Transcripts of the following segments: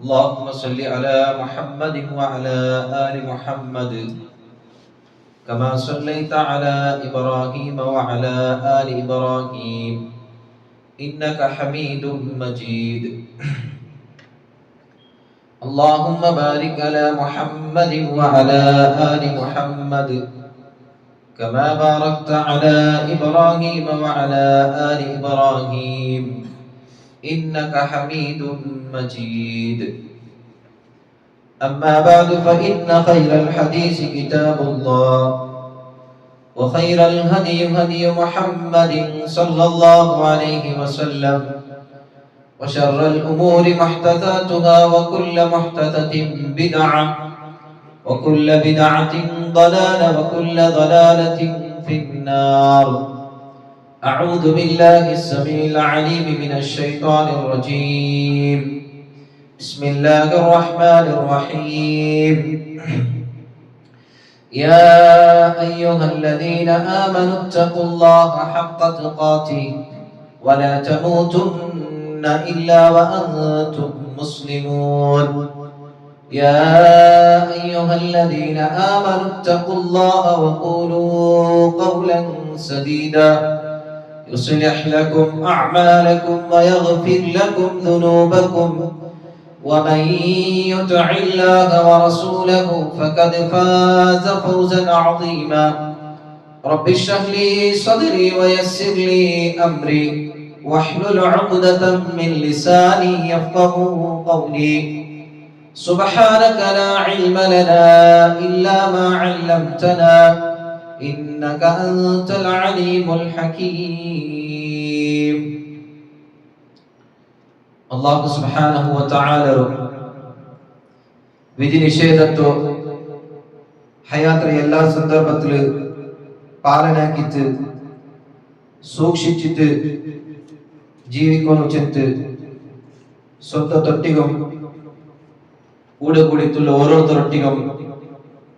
اللهم صل على محمد وعلى آل محمد كما صليت على إبراهيم وعلى آل إبراهيم إنك حميد مجيد. اللهم بارك على محمد وعلى آل محمد كما باركت على إبراهيم وعلى آل إبراهيم إنك حميد مجيد. أما بعد فإن خير الحديث كتاب الله وخير الهدي هدي محمد صلى الله عليه وسلم وشر الأمور محدثاتها وكل محدثة بدعة وكل بدعة ضلالة وكل ضلالة في النار. أعوذ بالله السميع العليم من الشيطان الرجيم. بسم الله الرحمن الرحيم. يا أيها الذين آمنوا اتقوا الله حق تقاته ولا تموتن إلا وأنتم مسلمون. يا أيها الذين آمنوا اتقوا الله وقولوا قولا سديدا يصلح لكم أعمالكم ويغفر لكم ذنوبكم ومن يطع الله ورسوله فقد فاز فوزا عظيما. رب اشرح لي صدري ويسر لي أمري واحلل عقدة من لساني يفقهوا قولي. سبحانك لا علم لنا إلا ما علمتنا إنك أنت العليم الحكيم. അല്ലാഹു സുബ്ഹാനഹു വ തആല വിധി നിഷേധത്തോ ഹയാത്ര എല്ലാ സന്ദർഭത്തില് പാലനാക്കിയിട്ട് സൂക്ഷിച്ചിട്ട് ജീവിക്കുന്നു ചെത്ത് സ്വന്തം തൊട്ടികം കൂടെ കൂടിയിട്ടുള്ള ഓരോരുത്തരൊട്ടികം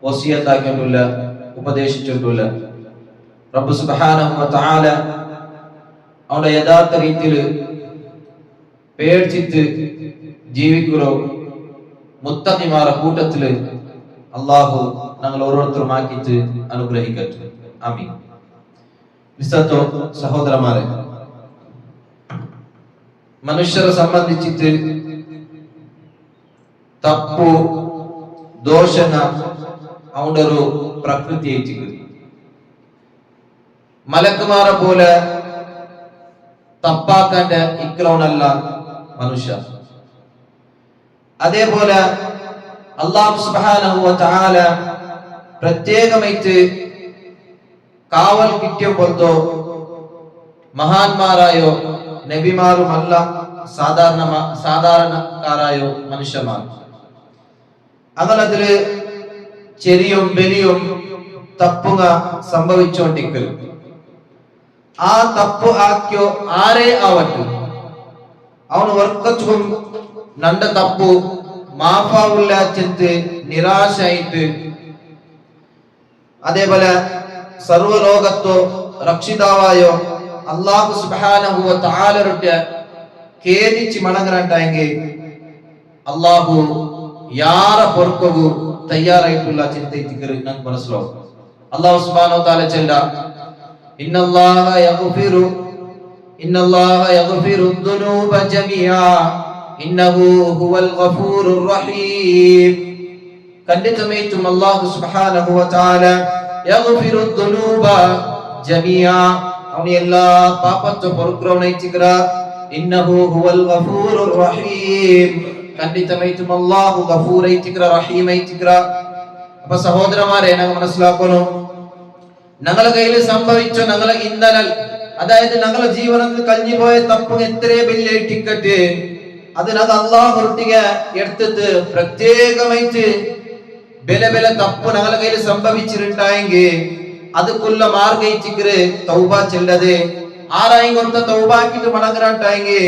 വസിയത്താക്കിയിട്ടുള്ള ഉപദേശിച്ചിട്ടുള്ള റബ്ബ് സുബ്ഹാനഹു വ തആല അവന്റെ യഥാർത്ഥ രീതിയിൽ പേടിച്ചിട്ട് ജീവിക്കുകയോ മുത്തഖിമാരുടെ കൂട്ടത്തിൽ അല്ലാഹു ഞങ്ങൾ ഓരോരുത്തരും ആക്കിയിട്ട് അനുഗ്രഹിക്കട്ടെ. ആമീൻ. വിശ്വാസോ സഹോദരന്മാരെ, മനുഷ്യരെ സംബന്ധിച്ചിട്ട് തപ്പു ദോഷന അവന്റെ ഒരു പ്രകൃതി ആയിട്ട് മലക്കുമാരെ പോലെ തപ്പാക്കാന്റെ ഇക്ലോണല്ല മനുഷ്യ. അതേപോലെ അല്ലാഹു സുബ്ഹാനഹു വ തആല പ്രത്യേകമായിട്ട് കാവൽ കിട്ടിയപ്പോഴത്തോ മഹാന്മാരായോ നബിമാരുമല്ല സാധാരണക്കാരായോ മനുഷ്യന്മാർ. അങ്ങനത്തില് ചെറിയും വലിയും തപ്പുക സംഭവിച്ചുകൊണ്ടിരിക്കലും ആ തപ്പു ആക്കിയോ ആരേ ആവട്ടെ അവന് വർക്കത്തും നണ്ട തപ്പു മാഫാവുള്ള ചെത്ത് നിരാശായിട്ട് അതേപോലെ സർവലോകത്തോ രക്ഷിതാവായോ അല്ലാഹു സുബ്ഹാനഹു വ തആലയുടെ കേദിച്ച് മടങ്ങാണ്ടായെങ്കിൽ അല്ലാഹു യാര പൊറുക്കവു തയ്യാറായിട്ടുള്ള ചിന്തയിലേക്ക് നമുക്ക് മനസ്സിലാവും. അല്ലാഹു സുബ്ഹാനഹു വ തആല ചെല്ല ഇന്നല്ലാഹ യഗ്ഫിറു الذنوب جميعا إنه هو الغفور الرحيم. കണ്ടിട്ടും അല്ലാഹു സുബ്ഹാനഹു വ തആല യഗ്ഫിറു الذنوب جميعا അവൻ എല്ലാ പാപത്തെ പൊറുക്കുന്നവനായിട്ടിക്കറ. ഇന്നഹു ഹുവൽ ഗഫൂറുർ റഹീം. കണ്ടിട്ടും അല്ലാഹു ഗഫൂറായിട്ടിക്കറ, റഹീമായിട്ടിക്കറ. അപ്പോൾ സഹോദരന്മാരെ, ഞങ്ങൾ മനസ്സിലാക്കണം, ഞങ്ങളുടെ കയ്യിൽ സംഭവിച്ച ഞങ്ങളെ ഇന്നലൽ, അതായത് ഞങ്ങളുടെ ജീവനത്തിൽ കഴിഞ്ഞു പോയ തപ്പ് എത്ര വലിയ ടിക്കറ്റ് അതിനത് അള്ളാഹുട്ടിಗೆ എടുത്തിട്ട് പ്രത്യേകമായിട്ട് ബല തപ്പ് ഞങ്ങളുടെ കയ്യിൽ സംഭവിച്ചിട്ടുണ്ടായെങ്കിൽ അതുക്കുള്ള മാർഗയിച്ചിക്കറ് തൗബ ചെല്ലത് ആരായും കൊടുത്ത തൗബാക്കിട്ട് മടങ്ങാണ്ടായെങ്കിൽ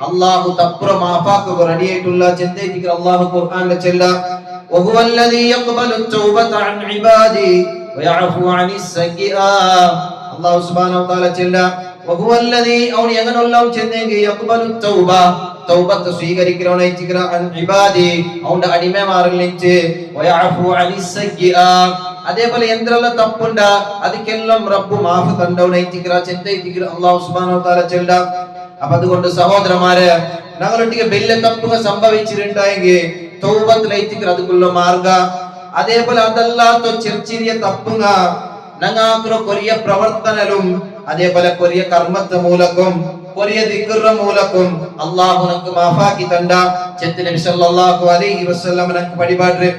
അള്ളാഹു തപ്പുറ മാഫാക്കുക റെഡിയായിട്ടുള്ള ചിന്തയിച്ചിക്കറ്. അള്ളാഹു ഖുർആനിൽ ചെല്ല وهو الذي يقبل التوبة عن عباده ويعفو عن السيئات. അല്ലാഹു സുബ്ഹാനഹു വ തആല ചെല്ല വഹുവല്ലദീ അവൻ എങ്ങനെല്ലാം ചെന്നെങ്കിൽ യഖ്ബലു തൗബ തൗബത്ത് സ്വീകരിക്കണോനൈറ്റിക്കറ അൻ ഇബാദി അവന്റെ അടിമമാരിൽ നിന്ന് വയഅഫു അനിസ് സയ്യിആ അതേപോലെ എന്തെല്ലാം തപ്പുണ്ട് അതിക്കെല്ലാം റബ്ബ് മാഫ് കണ്ടോനൈറ്റിക്കറ ചെന്തൈറ്റിക്കറ അല്ലാഹു സുബ്ഹാനഹു വ തആല ചെല്ല. അപ്പൊ അതുകൊണ്ട് സഹോദരന്മാരെ ഞങ്ങളൊട്ടിಗೆ വലിയ തപ്പുകൾ സംഭവിച്ചിട്ടുണ്ടെങ്കിൽ തൗബത്തിലേറ്റിക്കറ അതുക്കുള്ള മാർഗ അതേപോലെ അതല്ലാത്ത ചെറിയ തപ്പുക ഞങ്ങൾക്ക് കൊറിയ പ്രവർത്തനലും അതേപോലെ കൊറിയ കർമ്മത്തെ മൂലക്കും കൊറിയ ദിക്ർ മൂലക്കും അല്ലാഹു നമുക്ക് മാഫാക്കി തണ്ട ചെത്തി നബി സല്ലല്ലാഹു അലൈഹി വസല്ലം നമുക്ക് പരിപാടി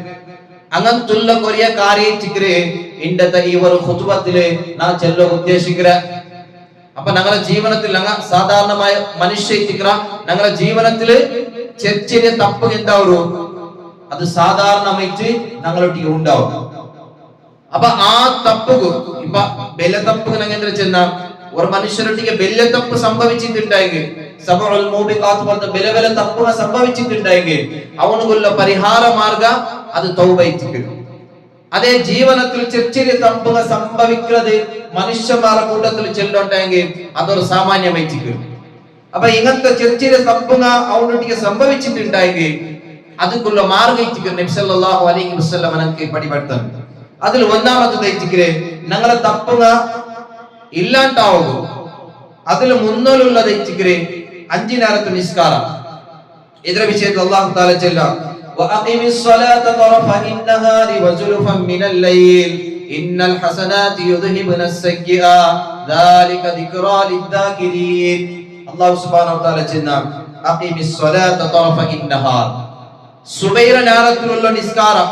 അങ്ങനത്തുള്ള കൊറിയ കാര്യത്തിക്കരെ ഇണ്ടത്തെ ഈ ഒരു ഖുതുബത്തില് ഞാൻ ചെല്ല ഉദ്ദേശിക്കற. അപ്പൊ ഞങ്ങളുടെ ജീവിതത്തിൽ ഞങ്ങൾ സാധാരണമായ മനുഷ്യത്തിക്കറ ഞങ്ങളുടെ ജീവിതത്തില് ചെറിയ തപ്പ് എന്താവൂ അത് സാധാരണമായിട്ട് ഞങ്ങളൊട്ടിಗೆ ഉണ്ടാവും. അപ്പൊ ആ തപ്പുക ഇപ്പൊ ബല തപ്പുക ഞങ്ങൾ ചെന്ന ഒരു മനുഷ്യരൊട്ടിಗೆ ബല തപ്പ് സംഭവിച്ചിട്ടുണ്ടെങ്കിൽ സബഉൽ മൂബിഖാത്ത് പോലത്തെ ബല തപ്പുക സംഭവിച്ചിട്ടുണ്ടെങ്കിൽ അവനുള്ള പരിഹാര മാർഗ അത് തൗബയിക്കും. അതേ ജീവിതത്തിൽ ചെറിയ തപ്പുക സംഭവിക്കുന്നത് മനുഷ്യന്മാരുടെ കൂട്ടത്തിൽ ചെല്ലുണ്ടെങ്കിൽ അതൊരു സാമാന്യമായിരിക്കും. അപ്പൊ ഇങ്ങനത്തെ ചെറിയ തപ്പുക അവനൊട്ടിಗೆ സംഭവിച്ചിട്ടുണ്ടെങ്കിൽ അതുക്കുള്ള മാർഗം നബി സല്ലല്ലാഹു അലൈഹി വസല്ലം നമുക്ക് പഠിപ്പിച്ചു. അതിൽ ഒന്നാമത്തെ ഞങ്ങളെ തപ്പുക ഇല്ലാണ്ടാവുക അതിൽ മുന്നോലുള്ള അഞ്ചു നേരത്തെ നിസ്കാരം. ഇതിന്റെ വിഷയത്തിൽ അല്ലാഹു തആല ചെല്ല വഅഖിമിസ് സ്വലാത തറഫ ഇന്നഹാരി വസുലഫൻ മിനൽ ലൈൽ ഇന്നൽ ഹസനാതി യുദ്ഹിബുനസ് സയ്യിആ ദാലിക ദിക്റാ ലിദ്ദാകിരീൻ. അല്ലാഹു സുബ്ഹാനഹു വ തആല ചെന്ന അഖിമിസ് സ്വലാത തറഫ ഇന്നഹാർ സുബൈറ നേരത്തിലുള്ള നിസ്കാരം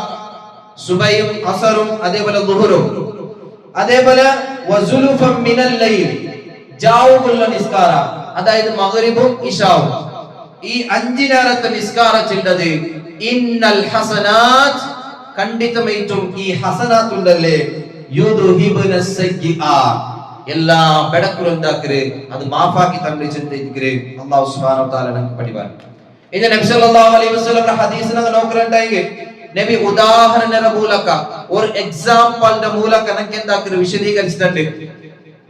സുബൈയും അസറും അതേപോലെ ദുഹറും അതേപോലെ വസുലുഫൻ മിനൽ ലൈൽ ജാവുള്ള നിസ്കാരം അതായത് മഗ്രിബും ഇശാവും ഈ അഞ്ചു നേരത്തെ നിസ്കാരം ചെല്ലത് ഇന്നൽ ഹസനാത്ത് ഖണ്ഡിതമായിട്ടും ഈ ഹസനാത്ത് ഉണ്ടല്ലേ യുദ്ഹിബുനസ് സയ്യിആ എല്ലാ ബടക്കുകളും എന്താക്കരെ അത് മാഫാക്കി തന്നെ ചിന്തിക്കരെ അല്ലാഹു സുബ്ഹാനഹു വ തആല നമുക്ക് പഠിപ്പാൻ. ഇനി നബി സല്ലല്ലാഹു അലൈഹി വസല്ലം ഹദീസ് നമ്മൾ നോക്കലുണ്ടെങ്കിൽ നബി ഉദാഹരണ മൂലക ഒരു എക്സാമ്പിളിന്റെ മൂലക നമുക്ക് എന്താക്കരെ വിശദീകരിച്ചിട്ടുണ്ട്.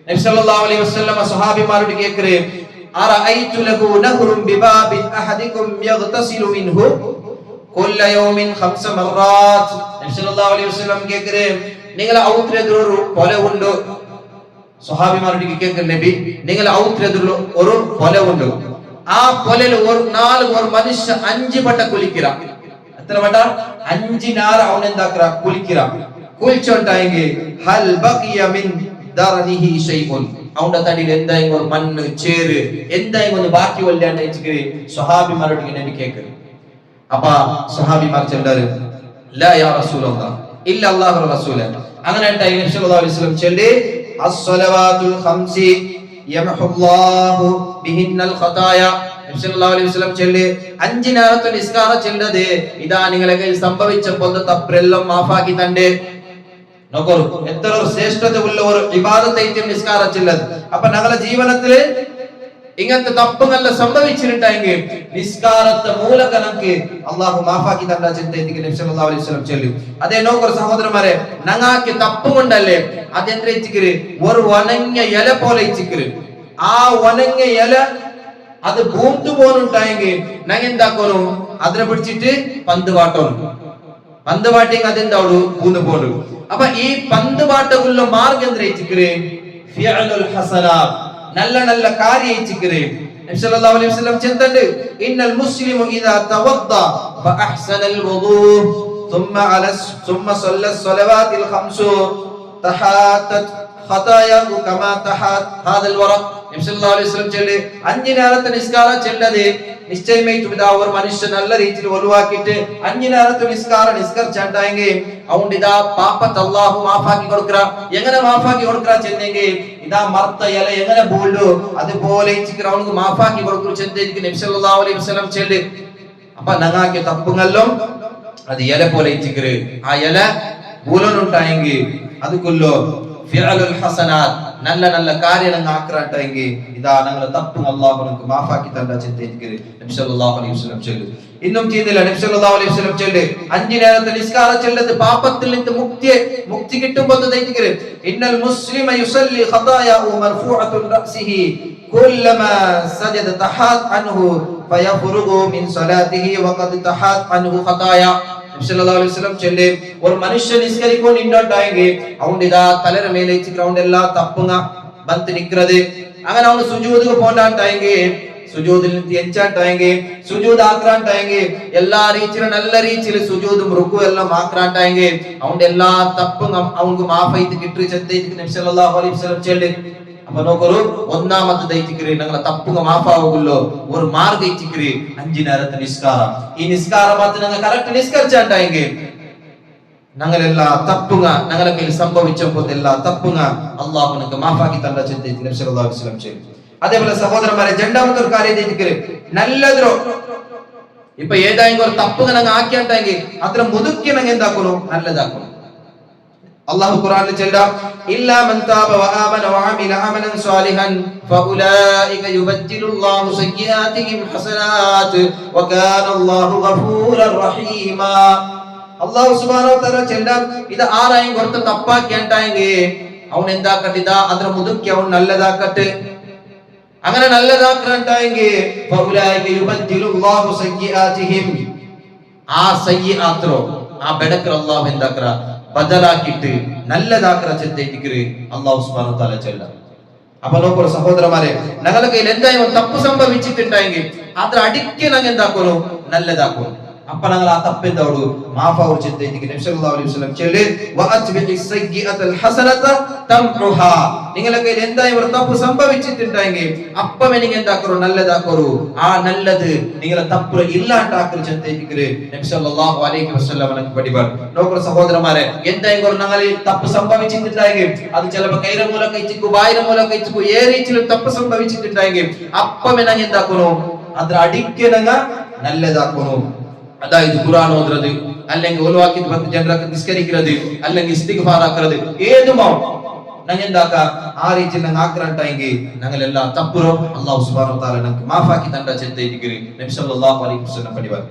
നബി സല്ലല്ലാഹു അലൈഹി വസല്ലം സ്വഹാബിമാരോട് കേക്കരെ അറഅയ്തു ലഹു നഹറുൻ ബിബാബിൻ അഹദികും യഗ്തസിലു മിൻഹു കുല്ല യൗമിൻ 5 മററാത്ത്. നബി സല്ലല്ലാഹു അലൈഹി വസല്ലം കേക്കരെ നിങ്ങൾ ഔത്രേതൊരു പോലെ ഉണ്ട്. സ്വഹാബിമാരോട് കേക്കരെ നബി നിങ്ങൾ ഔത്രേതൊരു ഒരു പോലെ ഉണ്ട്. ആ പൊലയിൽ ഒരു നാല് ഒരു മനുഷ്യ 5 വട്ട കുളിക്കിറ എത്ര വട്ട 5 നാൾ അവൻ എന്താക്കറ കുളിക്കിറ കുളിച്ചോണ്ടായെങ്കിൽ ഹൽ ബഖിയ മിൻ ദർനിഹി ഷൈഉൻ അവന്റെ തടിയിൽ എന്തായെങ്കിലും ഒരു മണ്ണ് ചേര് എന്തായെങ്കിലും ഒന്ന് ബാക്കി വല്ലാണ്ട് വെച്ചിട്ട് സ്വഹാബിമാരോട് നബി കേക്കറ്. അപ്പൊ സ്വഹാബിമാർ ചെല്ലാറ് ലാ യാ റസൂലല്ലാഹ് ഇല്ല അല്ലാഹു റസൂല അങ്ങനെ നബി സല്ലല്ലാഹു അലൈഹി വസല്ലം ചൊല്ലി അസ്സലവാത്തുൽ ഖംസി യമഹുല്ലാഹു ബിഹിന്നൽ ഖതായ. നബി സല്ലല്ലാഹു അലൈഹി വസല്ലം ചൊല്ലി 5 നേരത്തെ നിസ്കാരം ചെല്ലത് ഇതാ നിങ്ങളെ സംഭവിച്ചപ്പോൾ തപ്പെല്ലാം മാഫാക്കി തന്റെ നോക്കൂ എത്ര ശ്രേഷ്ഠതയുള്ള ഒരു ഇബാദത്തായിട്ട് നിസ്കാരം ചെല്ലത്. അപ്പൊ ഞങ്ങളുടെ ജീവിതത്തിൽ ഇങ്ങനത്തെ തപ്പുകളെല്ലാം സംഭവിച്ചിട്ടുണ്ടെങ്കിൽ നിസ്കാരത്തെ മൂലക നമുക്ക് അല്ലാഹു മാഫാക്കി തന്ന ചിന്തയ്ക്ക് നബി സല്ലല്ലാഹു അലൈഹി വസല്ലം ചൊല്ലി. അതേ നോക്കൂ സഹോദരന്മാരെ ഞങ്ങൾക്ക് തപ്പുകൊണ്ടല്ലേ അതെന്താ ഇച്ചിക്കര് ഒരു വനങ്ങ ഇല പോലെ ഇച്ചിക്കര് ആ വനങ്ങ ഇല അത് പൂത്തു പോലുണ്ടായെങ്കിൽ ഞങ്ങൾ എന്താക്കോളും അതിനെ പിടിച്ചിട്ട് പന്ത് പാട്ടോളും പന്ത് പാട്ടിങ് അതെന്താവൂ പൂന്ന് പോലും. അപ്പൊ ഈ പന്ത് പാട്ടുള്ള മാർഗം എന്താ ഇച്ചിക്കര് ഫിഅലുൽ ഹസനാത്ത് നല്ല നല്ല കാര്യം ഇച്ചിക്കര്. നബി സല്ലല്ലാഹു അലൈഹി വസല്ലം ചെന്തണ്ട് ഇന്നൽ മുസ്ലിമു ഇദാ തവദ്ദ ഫഅഹ്സനൽ വുദൂ ثم صلى الصلوات الخمس تحاتت خطاياه كما تحات هذا الورق. നബി സല്ലല്ലാഹു അലൈഹി വസല്ലം ചൊല്ലി 5 നേരത്തെ നിസ്കാരം ചെല്ലത് നിശ്ചയമായിട്ടും ഇതാ ഒരു മനുഷ്യൻ നല്ല രീതിയിൽ ഒഴിവാക്കിയിട്ട് 5 നേരത്തെ നിസ്കാരം നിസ്കരിച്ചാണ്ടെങ്കിൽ അവന്റെ ഇതാ പാപത്തെ അല്ലാഹു മാഫാക്കി കൊടുക്കറ. എങ്ങനെ മാഫാക്കി കൊടുക്കറ ചെന്നെങ്കിൽ ഇതാ മർത്ത ഇല എങ്ങനെ ബോൾഡു അതുപോലെ അവർക്ക് മാഫാക്കി കൊടുക്കു ചെന്നിരിക്കും നബി സല്ലല്ലാഹു അലൈഹി വസല്ലം ചൊല്ലി. അപ്പൊ ഞങ്ങൾക്ക് തപ്പുങ്ങല്ലോ അത് ഇല പോലെ ഇച്ചിക്കര് ആ ഇല ബൂലനുണ്ടായെങ്കിൽ അതുകൊല്ലോ ഫിഅലുൽ ഹസനാത്ത് നല്ല നല്ല കാര്യം ഞങ്ങൾ ആക്രാട്ടെങ്കിൽ ഇതാ ഞങ്ങളെ തപ്പും അള്ളാഹു നമുക്ക് മാഫാക്കി തണ്ട ചിന്തയിക്കര് നബി സല്ലല്ലാഹു അലൈഹി വസല്ലം ചൊല്ലു. ഇന്നും ചെയ്യുന്നില്ല നബി സല്ലല്ലാഹു അലൈഹി വസല്ലം ചൊല്ലു 5 നേരത്തെ നിസ്കാരം ചൊല്ലത് പാപത്തിൽ നിന്ന് മുക്തി കിട്ടുമ്പോൾ തയ്യിക്കര് ഇന്നൽ മുസ്ലിമ യുസല്ലി ഖതായാഹു മർഫൂഅത്തുൻ റഅസിഹി കുല്ലമാ സജദ തഹാത് അൻഹു ഫയഫറുഗു മിൻ സ്വലാത്തിഹി വഖദ് തഹാത് അൻഹു ഖതായാ. നബി അലൈഹി വസല്ലം ചൊല്ലി ഒരു മനുഷ്യൻ നിസ്കരിക്കൊണ്ട് ഇന്നോട്ടായെങ്കിൽ അവന്റെ ഇതാ തലര മേലെ ഗ്രൗണ്ട് എല്ലാം തപ്പുങ്ങ ബന്ത് നിക്கிறது. അങ്ങനെ അവന് സുജൂദ് പോണ്ടാട്ടായെങ്കിൽ സുജൂദിൽ എഞ്ചാട്ടായെങ്കിൽ സുജൂദ് ആക്രാണ്ടായെങ്കിൽ എല്ലാ രീതിയിലും നല്ല രീതിയിൽ സുജൂദും റുക്കു എല്ലാം ആക്രാണ്ടായെങ്കിൽ അവന്റെ എല്ലാ തപ്പും അവർക്ക് മാഫൈത്ത് കിട്ടി ചെത്തേക്ക് നബി സല്ലല്ലാഹു അലൈഹി വസല്ലം ചൊല്ലി. അപ്പൊ നോക്കൊരു ഒന്നാമത്തെ ദൈത്തിക്കറി ഞങ്ങളെ തപ്പുക മാഫാവുള്ളൂ ഒരു മാർഗ ഇച്ചിക്കറി 5 നേരത്തെ നിസ്കാരം. ഈ നിസ്കാരം മാത്രം ഞങ്ങൾ കറക്റ്റ് നിസ്കരിച്ചാണ്ടായെങ്കിൽ ഞങ്ങളെല്ലാ തപ്പുക ഞങ്ങളെ കയ്യിൽ സംഭവിച്ചപ്പോൾ എല്ലാ തപ്പുക അള്ളാഹു നമുക്ക് മാഫാക്കി തണ്ട ചിന്തയ്ക്ക് നബി സല്ലല്ലാഹു അലൈഹി വസല്ലം ചെയ്തു. അതേപോലെ സഹോദരന്മാരെ രണ്ടാമത്തെ ഒരു കാര്യം ദൈത്തിക്കറി നല്ലതോ ഇപ്പൊ ഏതായെങ്കിൽ ഒരു തപ്പുക ഞങ്ങൾ ആക്കിയാണ്ടെങ്കിൽ അത്ര മുതുക്കി ഞങ്ങൾ എന്താക്കുന്നു നല്ലതാക്കുന്നു. അല്ലാഹു ഖുർആനിൽ ചൊല്ലുക ഇല്ലാ മൻ താബ വആമന വഅമില അമലൻ സാലിഹൻ ഫഉലൈക യുബദ്ദിലുല്ലാഹു സയ്യിആതിഹിം ഹസനാത് വകാന അല്ലാഹു ഗഫൂറർ റഹീമാ. അല്ലാഹു സുബ്ഹാനഹു വ തആല ചൊല്ലുക ഇത് ആരായും കുറച്ച് തപ്പാക്കിയാണ്ടെങ്കിൽ അവൻ എന്താക്കട്ടെ ഇതാ അത്ര മുതുക്കി അവൻ നല്ലതാക്കട്ടെ. അങ്ങനെ നല്ലതാക്കണ്ടായെങ്കിൽ ഫഉലൈക യുബദ്ദിലുല്ലാഹു സയ്യിആതിഹിം ആ സയ്യിആത്രോ ആ ബെടക്കർ അല്ലാഹു എന്താക്കറ ബദലാക്കിട്ട് നല്ലതാക്കറ ചെത്തേക്ക് അല്ലാഹു സുബ്ഹാനഹു വ തആല ചൊല്ല. അപ്പൊ നോക്കൂ സഹോദരന്മാരെ ഞങ്ങളുടെ കയ്യിൽ എന്തായാലും തപ്പ് സംഭവിച്ചിട്ടുണ്ടെങ്കിൽ അത്ര അടിക്ക് ഞങ്ങൾ എന്താക്കുന്നു നല്ലതാക്കുന്നു. അപ്പൊ ഞങ്ങൾ ആ തപ്പ് എന്താവൂ മാഫാവു ചെത്തേക്ക് നബി സല്ലല്ലാഹു അലൈഹി വസല്ലം ചൊല്ലി വഅത്ബിഇ സയ്യിഅതൽ ഹസനത തംഉഹാ. നിങ്ങളുടെ കയ്യിൽ എന്തായാലും ഒരു തപ്പ് സംഭവിച്ചിട്ടുണ്ടെങ്കിൽ അപ്പം നിങ്ങൾ എന്താക്കറു നല്ലതാക്കറു. ആ നല്ലത് നിങ്ങളെ തപ്പ് ഇല്ലാണ്ടാക്കറു ചെത്തേക്ക് നബി സല്ലല്ലാഹു അലൈഹി വസല്ലം നമുക്ക് പഠിപ്പാർ. നോക്കൂ സഹോദരന്മാരെ എന്തായാലും ഞങ്ങൾ തപ്പ് സംഭവിച്ചിട്ടുണ്ടെങ്കിൽ അത് ചിലപ്പോൾ 1000 മൂല കഴിച്ചു 1000 മൂല കഴിച്ചു ഏറിച്ചിലും തപ്പ് സംഭവിച്ചിട്ടുണ്ടെങ്കിൽ അപ്പം ഞങ്ങൾ എന്താക്കുന്നു അത്ര അടിക്ക് ഞങ്ങൾ നല്ലതാക്കുന്നു. അതായത് ഖുർആൻ ഓതുന്നത് അല്ലെങ്കിൽ ഒലുവാക്കി 10 ജനറൊക്കെ നിസ്കരിക്കുന്നത് അല്ലെങ്കിൽ ഇസ്തിഗ്ഫാർ ആക്കുന്നത് ഏതുമാവും ഞങ്ങൾ എന്താക്ക ആ രീതിയിൽ ഞങ്ങൾ ആക്രാണ്ടായെങ്കിൽ ഞങ്ങൾ എല്ലാ തപ്പുറോ അല്ലാഹു സുബ്ഹാനഹു വ തആല നമുക്ക് മാഫാക്കി തണ്ട ചെത്തേക്ക് നബി സല്ലല്ലാഹു അലൈഹി വസല്ലം പഠിപ്പാർ.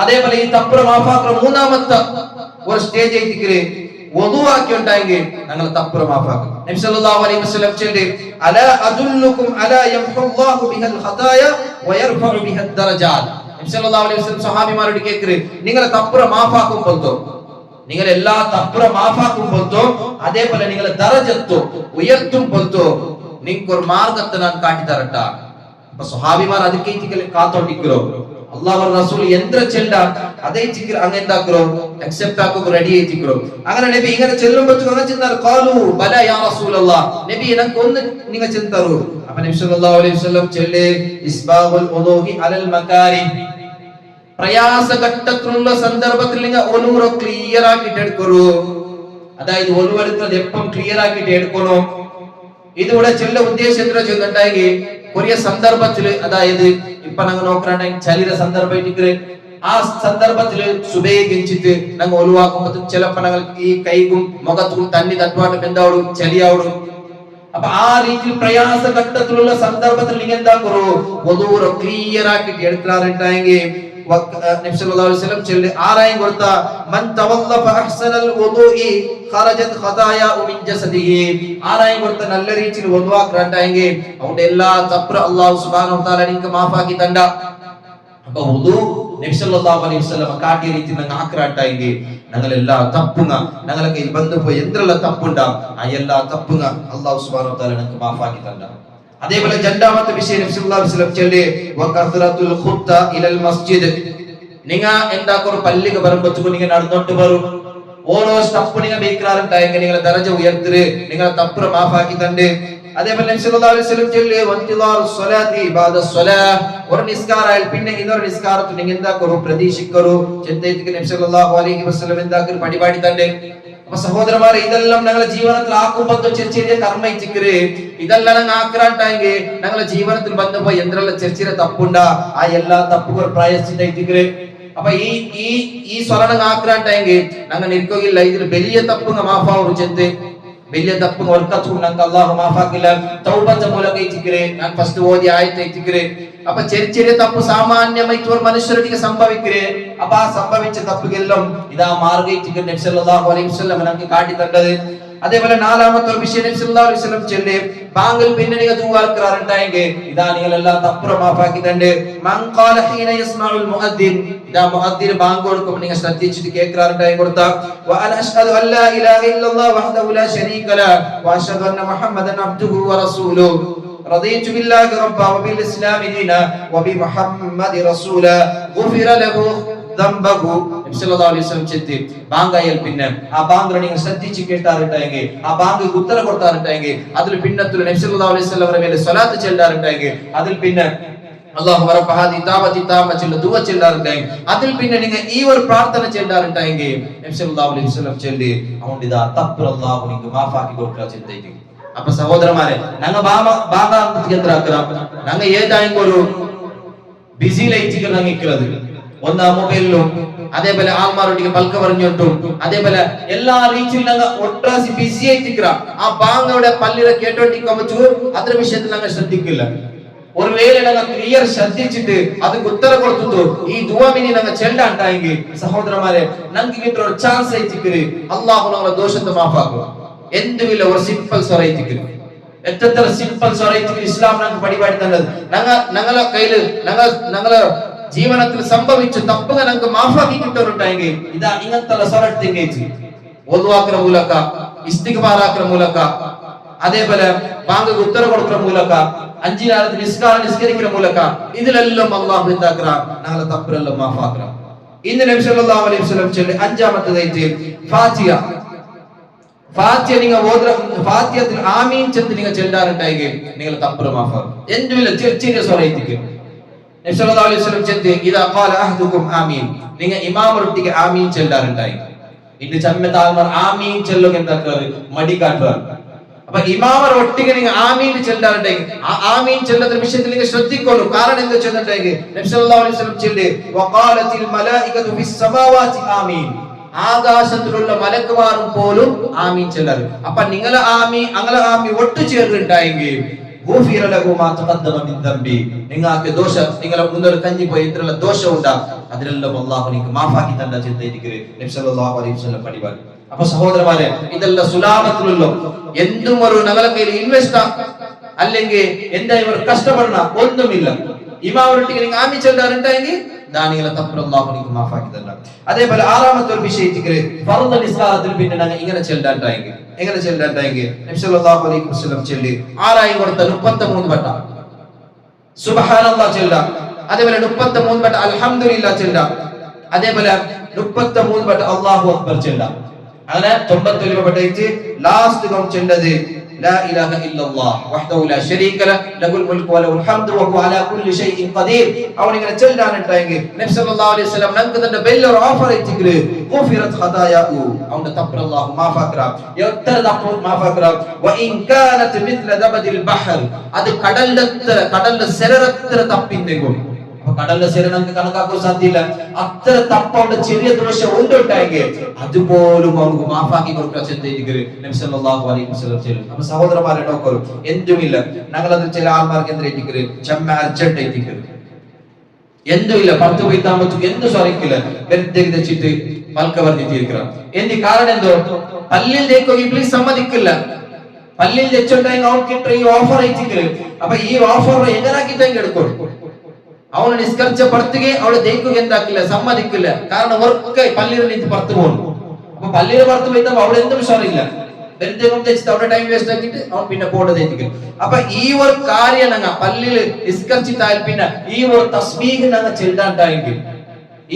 അതേപോലെ ഈ തപ്പുറ മാഫാക്കുന്ന മൂന്നാമത്തെ ഒരു സ്റ്റേജ് ആയിട്ടിക്കര് wudu ആക്കി ഉണ്ടായെങ്കിൽ ഞങ്ങൾ തപ്പുറ മാഫാക്കും. നബി സല്ലല്ലാഹു അലൈഹി വസല്ലം ചൊല്ലി അലാ അദുല്ലുകും അലാ യംഹുല്ലാഹു ബിഹൽ ഖതായ വയർഫഉ ബിഹദ് ദറജാത്ത്. നബി സല്ലല്ലാഹു അലൈഹി വസല്ലം സഹാബിമാരോട് കേൾക്കറ് നിങ്ങളെ തപ്പുറ മാഫാക്കുമ്പോഴത്തോ നിങ്ങൾ എല്ലാ തപ്പുറ മാഫാക്കുമ്പോഴത്തോ അതേപോലെ നിങ്ങളെ ദറജത്തോ ഉയർത്തുമ്പോഴത്തോ നിങ്ങൾക്ക് ഒരു മാർഗത്തെ ഞാൻ കാട്ടിത്തരട്ട. അപ്പൊ സഹാബിമാർ ಅದಕ್ಕೆ ಕಾತೊಂಡಿಕ್ಕರೋ അല്ലാഹു റസൂൽ എന്ത്ര ചെല്ല അതേ ചിക്കർ അങ്ങനെ എന്താക്കറോ അക്സെപ്റ്റ് ആക്കുക റെഡി ആയിട്ടിക്കറോ. അങ്ങനെ നബി ഇങ്ങനെ ചെല്ലുമ്പോൾ അങ്ങനെ ചെന്നാൽ ഖാലു ബല യാ റസൂലല്ലാഹ് നബി എനിക്ക് ഒന്ന് നിങ്ങൾ ചെന്തറു. അപ്പോൾ നബി സല്ലല്ലാഹു അലൈഹി വസല്ലം ചൊല്ലി ഇസ്ബാഹുൽ വുദൂഹി അലൽ മകാരി പ്രയാസ ഘട്ടത്തിലുള്ള സന്ദർഭത്തിൽ നിങ്ങൾ ഒലൂറ ക്ലിയർ ആക്കിയിട്ട് എടുക്കറു. അതായത് ഒലുവെടുത്തത് എപ്പം ക്ലിയർ ആക്കിയിട്ട് എടുക്കണം. ഇതിവിടെ ചെല്ല ഉദ്ദേശം എന്താ ചെന്നിട്ടുണ്ടെങ്കിൽ കൊറിയ സന്ദർഭത്തില് അതായത് ഇപ്പൊ ഞങ്ങൾ നോക്കണമെങ്കിൽ ചലിര സന്ദർഭം ആ സന്ദർഭത്തില് സുബേഗിച്ചിട്ട് ഞങ്ങൾ ഒലുവാക്കുമ്പോ ചിലപ്പോ ഞങ്ങൾ ഈ കൈകും മുഖത്തും തന്നി തട്ടുവാട്ടും എന്താവടും ചലിയാവടും. അപ്പൊ ആ രീതിയിൽ പ്രയാസ ഘട്ടത്തിലുള്ള സന്ദർഭത്തിൽ നിങ്ങൾ എന്താ കുറു ഒതൂറ ക്ലിയർ ആക്കിയിട്ട് എടുക്കാറുണ്ടെങ്കിൽ നബി സല്ലല്ലാഹു അലൈഹി വസല്ലം ചൊല്ലി ആരായും കൊടുത്ത മൻ തവല്ലഫ അഹ്സനൽ വുദൂഇ ഖറജത് ഖതായാഉ മിൻ ജസദിഹി ആരായും കൊടുത്ത നല്ല രീതിയിൽ വുദൂ ആക്കണ്ടായെങ്കിൽ അവന്റെ എല്ലാ തപ്ര അല്ലാഹു സുബ്ഹാനഹു വ തആല നിങ്ങൾക്ക് മാഫാക്കി തണ്ട. അപ്പൊ വുദൂ നബി സല്ലല്ലാഹു അലൈഹി വസല്ലം കാട്ടിയ രീതിയിൽ നിങ്ങൾ ആക്കറാട്ടായെങ്കിൽ ഞങ്ങൾ എല്ലാ തപ്പുക ഞങ്ങളെ കയ്യിൽ ബന്ധുപോയി എന്തെല്ലാം തപ്പുണ്ടാ ആ എല്ലാ തപ്പുക അല്ലാഹു സുബ്ഹാനഹു വ തആല നിങ്ങൾക്ക് മാഫാക്കി തണ്ട. അതേപോലെ രണ്ടാമത്തെ വിഷയം നബി സല്ലല്ലാഹു അലൈഹി വസല്ലം ചൊല്ലി വകസ്റത്തുൽ ഖുത്ത ഇലൽ മസ്ജിദ് നിങ്ങ എന്താക്കോ പള്ളിക്ക് വരുമ്പോഴത്തേക്കും നിങ്ങൾ നടന്നോട്ട് വരും. ഓരോ സ്റ്റെപ്പ് നിങ്ങൾ ബേക്കറാറുണ്ടായെങ്കിൽ നിങ്ങളെ ദറജ ഉയർത്തിര് നിങ്ങളെ തപ്പുറ മാഫാക്കി തണ്ട്. അതേപോലെ നബി സല്ലല്ലാഹു അലൈഹി വസല്ലം ചൊല്ലി വന്തിലാറു സ്വലാത്തി ബഅദ സ്വലാഹ് ഒരു നിസ്കാരയിൽ പിന്നെ ഇന്നൊരു നിസ്കാരത്തിൽ നിങ്ങൾ എന്താക്കോ പ്രതീക്ഷിക്കറു ചെന്തേക്ക് നബി സല്ലല്ലാഹു അലൈഹി വസല്ലം എന്താക്കർ പരിപാടി തണ്ട്. അപ്പൊ സഹോദരന്മാരെ ഇതെല്ലാം ഞങ്ങളുടെ ജീവിതത്തിൽ ആക്കുമ്പോ ചെറിയ കർമ്മ ഇച്ചിക്കര് ഇതെല്ലാം ഞങ്ങൾ ആക്രാട്ടായെങ്കിൽ ഞങ്ങളുടെ ജീവിതത്തിൽ ബന്ധപ്പോ എന്തെല്ലാം ചെറിയ തപ്പുണ്ടാ ആ എല്ലാ തപ്പുകൾ പ്രായശ്ചിത്തയിക്കര്. അപ്പൊ ഈ സ്വരണം ആക്രാട്ടായെങ്കിൽ ഞങ്ങൾ ഇരിക്കുകയില്ല ഇതിൽ വലിയ തപ്പുങ്ങ മാഫാവു ചെന്ത് വലിയ തപ്പ് വർക്കത്തും നമുക്ക് അല്ലാഹു മാഫാക്കില്ല. തൗബത്ത് മൂലക ഇത്തിക്കരെ ഞാൻ ഫസ്റ്റ് ഓതി ആയത്തെ ഇത്തിക്കരെ. അപ്പൊ ചെറിയ ചെറിയ തപ്പ് സാമാന്യമായിട്ട് ഒരു മനുഷ്യരുടെ സംഭവിക്കരെ. അപ്പൊ ആ സംഭവിച്ച തപ്പുകളെല്ലാം ഇതാ മാർഗയിട്ടിക്ക് നബി സല്ലല്ലാഹു അലൈഹി വസല്ലം നമുക്ക് കാട്ടി തന്നത്. അതേപോലെ നാലാമത്തെ ഒരു വിഷയം നബി സല്ലല്ലാഹു അലൈഹി വസല്ലം ചൊല്ലി ബാങ്കിൽ പിന്നെ നിങ്ങൾ ദുആ കറാറുണ്ടായെങ്കിൽ ഇതാ നിങ്ങൾ എല്ലാം തപ്പ് മാഫാക്കി തണ്ട്. മൻ ഖാല ഹീന യസ്മഉൽ മുഅദ്ദിൻ, ഇതാ മുഅദ്ദിൻ ബാങ്ക് കൊടുക്കുമ്പോൾ നിങ്ങൾ ശ്രദ്ധിച്ചിട്ട് കേൾക്കാറുണ്ടായി കൊടുത്ത വ അന അഷ്ഹദു അല്ലാ ഇലാഹ ഇല്ലല്ലാഹു വഹ്ദഹു ലാ ശരീക ലഹു വ അഷ്ഹദു അന്ന മുഹമ്മദൻ അബ്ദുഹു വ റസൂലുഹു റദീതു ബില്ലാഹി റബ്ബ വ ബിൽ ഇസ്ലാമി ദീന വ ബി മുഹമ്മദി റസൂല ഗുഫിറ ലഹു ദംബഹു. നബി സല്ലല്ലാഹു അലൈഹി വസല്ലം ചെത്തി ബാങ്കായാൽ പിന്നെ ആ ബാങ്ക് നിങ്ങൾ ശ്രദ്ധിച്ച് കേട്ടാറുണ്ടായെങ്കിൽ, ആ ബാങ്ക് ഉത്തരം കൊടുത്താറുണ്ടായെങ്കിൽ, അതിൽ പിന്നത്തുൽ നബി സല്ലല്ലാഹു അലൈഹി വസല്ലം അവരുടെ മേലെ സ്വലാത്ത് ചെല്ലാറുണ്ടായെങ്കിൽ, അതിൽ പിന്നെ അല്ലാഹു റബ്ബ ഹാദി ദഅവതി താമ ചെല്ല ദുആ ചെല്ലാറുണ്ടായെങ്കിൽ, അതിൽ പിന്നെ നിങ്ങൾ ഈ ഒരു പ്രാർത്ഥന ചെല്ലാറുണ്ടായെങ്കിൽ നബി സല്ലല്ലാഹു അലൈഹി വസല്ലം ചൊല്ലി അതുകൊണ്ട് ഇതാ തഖ്ബർ അല്ലാഹു നിങ്ങൾക്ക് മാഫാക്കി കൊടുക്കുക ചെന്തൈക്ക്. അപ്പൊ സഹോദരന്മാരെ ഞങ്ങൾ ബാങ്ക എന്തരാക്കണം, ഞങ്ങൾ ഏതായെങ്കിലും ഒരു ബിസി ലൈറ്റിൽ ഞങ്ങൾ ഇക്കുന്നത് ഒന്നാ മൊബൈലിലും അതേപോലെ ആൾമാരോട്ടിಗೆ പൽക്ക പറഞ്ഞിട്ടും അതേപോലെ എല്ലാ റീച്ചിൽ ഞങ്ങൾ ഒട്ടാസി ബിസി ആയിട്ടിരിക്കുക. ആ ബാങ്കയുടെ പല്ലിലെ കേട്ടോണ്ടിരിക്കുമ്പോ അത്ര വിഷയത്തിൽ ഞങ്ങൾ ശ്രദ്ധിക്കില്ല. ഒരു വേള ഞങ്ങൾ ക്ലിയർ ശ്രദ്ധിച്ചിട്ട് അത് ഉത്തര കൊടുത്തു ഈ ദുആമിനി ഞങ്ങൾ ചെല്ലാണ്ടായെങ്കിൽ സഹോദരന്മാരെ ഞങ്ങൾക്ക് കിട്ടുന്ന ഒരു ചാൻസ് ആയിട്ടിരിക്കര് അല്ലാഹു ഞങ്ങളുടെ ദോഷത്തെ മാഫാക്കുക. എന്തുമില്ല ഒരു സിമ്പിൾ സ്വറയിട്ടിരിക്കര് എത്ര സിമ്പിൾ സ്വറയിട്ടിരിക്കര് ഇസ്ലാം ഞങ്ങൾക്ക് പടിപാടി തന്നത്. ഞങ്ങളെ കയ്യില് ഞങ്ങളെ ജീവനത്തിൽ സംഭവിച്ച തപ്പുകൾ ഞങ്ങൾക്ക് മാഫാക്കി കിട്ടുന്നുണ്ടായെങ്കിൽ ഇതാ ഇങ്ങനത്തെ സ്വരത്തിങ്ങേച്ച് ഒതുവാക്കുന്ന മൂലക ഇസ്തിഗ്ഫാറാക്കുന്ന മൂലക അതേപോലെ ബാങ്ക് ഉത്തര കൊടുക്കുന്ന മൂലക അഞ്ചിനാലത്ത് നിസ്കരിക്കുന്ന മൂലക ഇതിലെല്ലാം അല്ലാഹു എന്താക്കറ ഞങ്ങളെ തപ്പുകളെല്ലാം മാഫാക്കറ. ഇന്ന് നബി സല്ലല്ലാഹു അലൈഹി വസല്ലം ചൊല്ലി അഞ്ചാമത്തേതായിട്ട് ഫാത്തിഹ നിങ്ങൾ ഫാത്തിഹത്തിൽ ആമീൻ ചെന്ന് നിങ്ങൾ ചെല്ലാറുണ്ടായെങ്കിൽ നിങ്ങൾ തപ്പുറ മാഫാക്കും. എന്തുമില്ല ചെറിയ സ്വരത്തിക്ക് നബി സല്ലല്ലാഹു അലൈഹി വസല്ലം ചെന്ന് ഇദാ ഖാല അഹദുകും ആമീൻ നിങ്ങൾ ഇമാമൊട്ടിക്ക് ആമീൻ ചെല്ലാറുണ്ടായി. ഇന്ന് ചമ്മത്താൽമാർ ആമീൻ ചെല്ലുക എന്താക്കാറ് മടി കാട്ടുവാർ. അപ്പൊ ഇമാമർ ഒട്ടിക്ക് നിങ്ങൾ ആമീൻ ചെല്ലാറുണ്ടെങ്കിൽ ആ ആമീൻ ചെല്ലുന്ന വിഷയത്തിൽ നിങ്ങൾ ശ്രദ്ധിക്കോളൂ. കാരണം എന്താ ചെന്നിട്ടുണ്ടെങ്കിൽ നബി സല്ലല്ലാഹു അലൈഹി വസല്ലം ചൊല്ലി വഖാലത്തിൽ മലായികതു ഫിസ് സമാവാതി ആമീൻ ആകാശത്തിലുള്ള മലക്കുമാരും പോലും ആമീൻ ചെല്ലാറ്. അപ്പൊ നിങ്ങളെ ആമീൻ ഒട്ടുചേർന്നുണ്ടായെങ്കിൽ ഗുഫിറ ലഹു മാ തഖദ്ദമ മിൻ ദംബി നിങ്ങൾക്ക് ദോഷം നിങ്ങളെ മുന്നോട്ട് കഞ്ഞി പോയി എത്ര ദോഷം ഉണ്ടാ അതിലെല്ലാം അല്ലാഹു നിങ്ങൾക്ക് മാഫാക്കി തന്ന ചിന്തയിരിക്കേ നബി സല്ലല്ലാഹു അലൈഹി വസല്ലം പടിവാണ്. അപ്പൊ സഹോദരന്മാരെ ഇതെല്ലാം സുലാമത്തിലുള്ള എന്തും ഒരു ഞങ്ങളെ കയ്യിൽ ഇൻവെസ്റ്റ് അല്ലെങ്കിൽ എന്താ ഇവർ കഷ്ടപ്പെടണം ഒന്നുമില്ല. ഇമാമൊട്ടിക്ക് നിങ്ങൾ ആമീൻ ചെല്ലാറുണ്ടായെങ്കിൽ ദാനികളെ തപ്പുറ അല്ലാഹു നിങ്ങൾക്ക് മാഫാക്കി തന്ന. അതേപോലെ ആറാമത്തെ ഒരു വിഷയത്തിക്ക് ഫർദ് നിസ്കാരത്തിൽ പിന്നെ ഞങ്ങൾ ഇങ്ങനെ ചെല്ലാറുണ്ടായെങ്കിൽ എങ്ങനെ ചെല്ലാറുണ്ടായെങ്കിൽ നബി സല്ലല്ലാഹു അലൈഹി വസല്ലം ചൊല്ലി ആറായി കൊടുത്ത 33 വട്ടം സുബ്ഹാനല്ലാഹ് ചെല്ലാം. അതേപോലെ 33 വട്ടം അൽഹംദുലില്ലാഹ് ചെല്ലാം. അതേപോലെ 33 വട്ടം അല്ലാഹു അക്ബർ ചെല്ലാം. അങ്ങനെ 91 വട്ടം ലാസ്റ്റ് നാം ചെല്ലത് لا إله إلا الله وحده لا شريك له له الملك وله الحمد وهو على كل شيء قدير. അവൻ ഇങ്ങനെ ചെല്ലാനുണ്ടായെങ്കിൽ നബി സല്ലല്ലാഹു അലൈഹി വസല്ലം നമുക്ക് തന്നെ വലിയൊരു ഓഫർ എത്തിക്കല് ഗുഫിറത് ഖതായാഉ അവന്റെ തഖ്ബർ അല്ലാഹു മാഫാക്കറ എത്ര തഖ്ബർ മാഫാക്കറ വഇൻ കാനത് മിത്ല ദബദിൽ ബഹർ അത് കടലിന്റെ സെരത്ര തപ്പിന്തെങ്കിലും അപ്പൊ കടലിന്റെ സെര നമുക്ക് കണക്കാക്കാൻ സാധ്യമില്ല. അത്ര തപ്പുണ്ട് ചെറിയ ദോഷം ഉണ്ടായെങ്കിൽ അതുപോലും അവർക്ക് മാഫാക്കി കൊടുക്കാൻ ചിന്തയിരിക്കല് നബി സല്ലല്ലാഹു അലൈഹി വസല്ലം ചെല്ലും. അപ്പൊ സഹോദരന്മാരെ നോക്കലും എന്തുമില്ല ഞങ്ങളത് ചില ആൾമാർക്ക് എന്തിരിക്കല് ചമ്മ അർജന്റ് ആയിട്ടിരിക്കല് എന്തുമില്ല 10 പോയി താമസിച്ചു എന്ത് സ്വറിക്കില്ല വെറുതെ വെച്ചിട്ട് പൽക്ക പറഞ്ഞിട്ടിരിക്കണം. എന്ത് കാരണം എന്തോ പല്ലിലേക്ക് ഇബ്ലീസ് സമ്മതിക്കില്ല. പല്ലിൽ വെച്ചുണ്ടായെങ്കിൽ അവർക്ക് ഇത്ര ഈ ഓഫർ അയച്ചിക്കല്. അപ്പൊ ഈ ഓഫർ എങ്ങനാക്കിട്ടെങ്കിൽ എടുക്കും അവനെ നിസ്കരിച്ചപ്പെടുത്തുകയും അവളെ ദഹിക്കുക എന്താക്കില്ല സമ്മതിക്കില്ല. കാരണം അവർക്ക് പള്ളിയിൽ നിന്ന് പുറത്തു പോകുന്നു. അപ്പൊ പള്ളിയിൽ പുറത്ത് പോയിട്ട് അവിടെ എന്തും വിഷയമില്ല വെറുതെ അവിടെ ടൈം വേസ്റ്റ് ആക്കിയിട്ട് അവൻ പിന്നെ പോട്ട് തെറ്റിക്കും. അപ്പൊ ഈ ഒരു കാര്യം ഞങ്ങൾ പള്ളിയിൽ നിസ്കരിച്ചിട്ടായാൽ പിന്നെ ഈ ഒരു തസ്ബീഹ് ഞങ്ങൾ ചെല്ലാണ്ടായെങ്കിൽ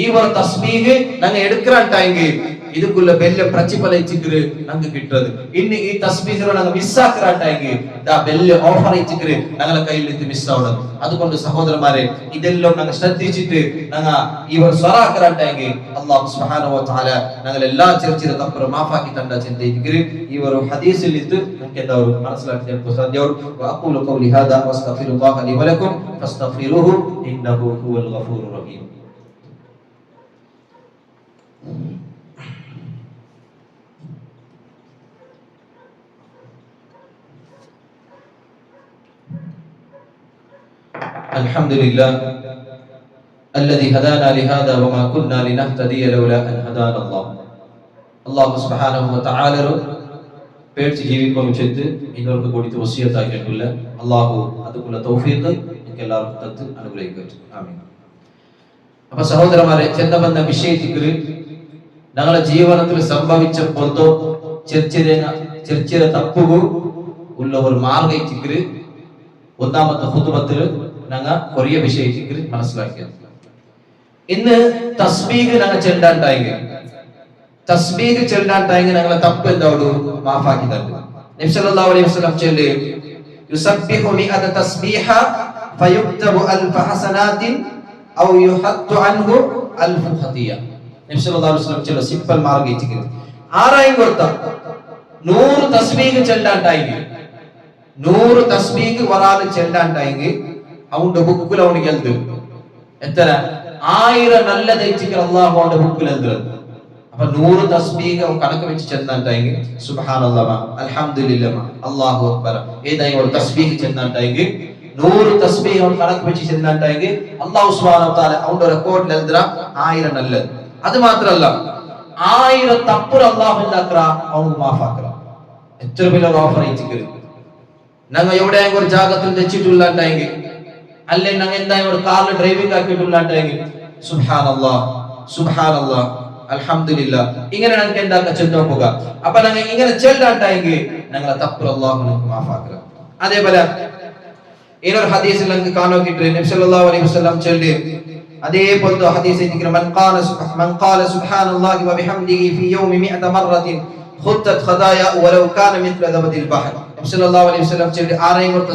ഈ ഒരു തസ്ബീഹ് ഞങ്ങൾ എടുക്കാണ്ടായെങ്കിൽ இதுக்குள்ள பெரிய பிரதிபலிச்சுக்கிற நாங்க கிட்டது இன்னி ಈ ತಸ್ಬೀಹ್ நாங்க மிஸ் ஆக்குறாட்டாங்க ದಾ ಬೆಲ್ಲ ಆಫರ್ ಐತಿಕ್ರೆ ഞങ്ങളെ കയ്യിൽ നിന്ന് മിസ് ആവണം. അതുകൊണ്ട് സഹോദരന്മാരെ ഇതെല്ലാം ഞങ്ങൾ ശ്രദ്ധിച്ചിട്ട് ഞങ്ങൾ ഇവർ സ്വറാക്കറാട്ടാங்க അല്ലാഹു സുബ്ഹാനഹു വ തആല ഞങ്ങൾ എല്ലാ ചെറിയ തപ്പുറ മാഫാക്കി തന്ന ചിന്തയിക്രെ ഈ ഒരു ഹദീസിൽ ഇത് നമുക്ക് എന്താവും മനസ്സിലാക്കാൻ സാധ്യവും. വഅഖൂലു ഖൗലി ഹാദാ വസ്തഗ്ഫിറുല്ലാഹ ലി വലക്കും ഫസ്തഗ്ഫിറുഹു ഇന്നഹു ഹുവൽ ഗഫൂറുർ റഹീം. അൽഹംദുലില്ലാ الذي هدانا لهذا وما كنا لنهتدي لولا ان هدانا الله. അല്ലാഹു സുബ്ഹാനഹു വ തആല പേടിച്ച് ജീവിക്കാൻ ചെന്ന് ഇന്നോർക്ക് കൂടി വസിയത്താക്കിയിട്ടില്ല. അല്ലാഹു അതുക്കുള്ള തൗഫീഖ് നിങ്ങൾക്ക് എല്ലാവർക്കും തന്ന് അനുഗ്രഹിക്കട്ടെ. ആമീൻ. അപ്പോൾ സഹോദരന്മാരെ, ചെന്ന വന്ന വിഷയത്തിൽ ഞങ്ങളുടെ ജീവിതത്തിൽ സംഭവിച്ച പൊന്തോ ചെറിയ തപ്പുകൾ ഉള്ള ഒരു മാർഗത്തിൽ ഒന്നാമത്തെ ഖുതുബത്തിൽ ഞങ്ങൾ ഒരേ വിഷയത്തിൽ മനസ്സിലാക്കിയത്. ഇന്ന് തസ്ബീഹ് ഞങ്ങൾ ചെല്ലാണ്ടായെങ്കിൽ ഞങ്ങളെ തപ്പ് എന്തോട് മാഫാക്കി തരും. നബി സല്ലല്ലാഹു അലൈഹി വസല്ലം ചൊല്ലി യുസബ്ബിഹു മിഅത തസ്ബീഹ ഫയുക്തബു അൽഫ ഹസനാത്തിൻ ഔ യുഹത്തു അൻഹു അൽഫ ഖതിയ. നബി സല്ലല്ലാഹു അലൈഹി വസല്ലം ചൊല്ലി സിമ്പിൾ മാർഗം ആറായും കൊടുത്ത 100 തസ്ബീഹ് ചെല്ലാണ്ടായെങ്കിൽ 100 തസ്ബീഹ് ഒരാൾ ചെല്ലാണ്ടായെങ്കിൽ അവന്റെ ബുക്കിൽ അവനിക്ക് എഴുതും എത്ര 1000 നല്ലത് അല്ലാഹു അവന്റെ ബുക്കിൽ എഴുതും. അപ്പൊ 100 തസ്ബീഹ് അവൻ കണക്ക് വെച്ച് ചെന്നാണ്ടായെങ്കിൽ സുബ്ഹാനല്ലാഹ് അൽഹംദുലില്ലാഹ് അല്ലാഹു അക്ബർ ഏതായി ഒരു തസ്ബീഹ് ചെന്നാണ്ടായെങ്കിൽ 100 തസ്ബീഹ് അവൻ കണക്ക് വെച്ച് ചെന്നാണ്ടായെങ്കിൽ അല്ലാഹു സുബ്ഹാനഹു വ തആല അവന്റെ റെക്കോർഡിൽ എഴുതുക 1000 നല്ലത്. അത് മാത്രമല്ല 1000 തപ്പുർ അല്ലാഹു എന്താക്കറ അവൻ മാഫാക്കറ. എത്ര വലിയ ഓഫർ ആയിട്ടിരിക്കുന്നു. ഞങ്ങൾ എവിടെയെങ്കിലും ഒരു ജാഗത്തിൽ തെച്ചിട്ടുള്ളാണ്ടായെങ്കിൽ അല്ലെങ്കിൽ ഞങ്ങൾ എന്തായാലും ഒരു കാറിൽ ഡ്രൈവിംഗ് ആക്കിയിട്ടുള്ളാണ്ടായെങ്കിൽ സുബ്ഹാനല്ലാഹ് അൽഹംദുലില്ലാഹ് ഇങ്ങനെ ഞങ്ങൾക്ക് എന്താക്ക ചെന്ന് നോക്കുക. അപ്പൊ ഞങ്ങൾ ഇങ്ങനെ ചെല്ലാണ്ടായെങ്കിൽ ഞങ്ങളെ തപ്പുർ അല്ലാഹു നമുക്ക് മാഫാക്കറ. അതേപോലെ ഇനൊരു ഹദീസിൽ ഞങ്ങൾക്ക് കാണോക്കിട്ട് നബി സല്ലല്ലാഹു അലൈഹി വസല്ലം ചൊല്ലി അതേപോലത്തെ ഹദീസ് ഇരിക്കുന്നു. മൻ ഖാല സുബ്ഹാനല്ലാഹി വബിഹംദിഹി ഫീ യൗമി 100 മറത്തിൻ ഖുത്തത് ഖദായ വലൗ കാന മിത്ല ദബദിൽ ബഹർ. നബി സല്ലല്ലാഹു അലൈഹി വസല്ലം ചൊല്ലി ആരെയും കൊടുത്ത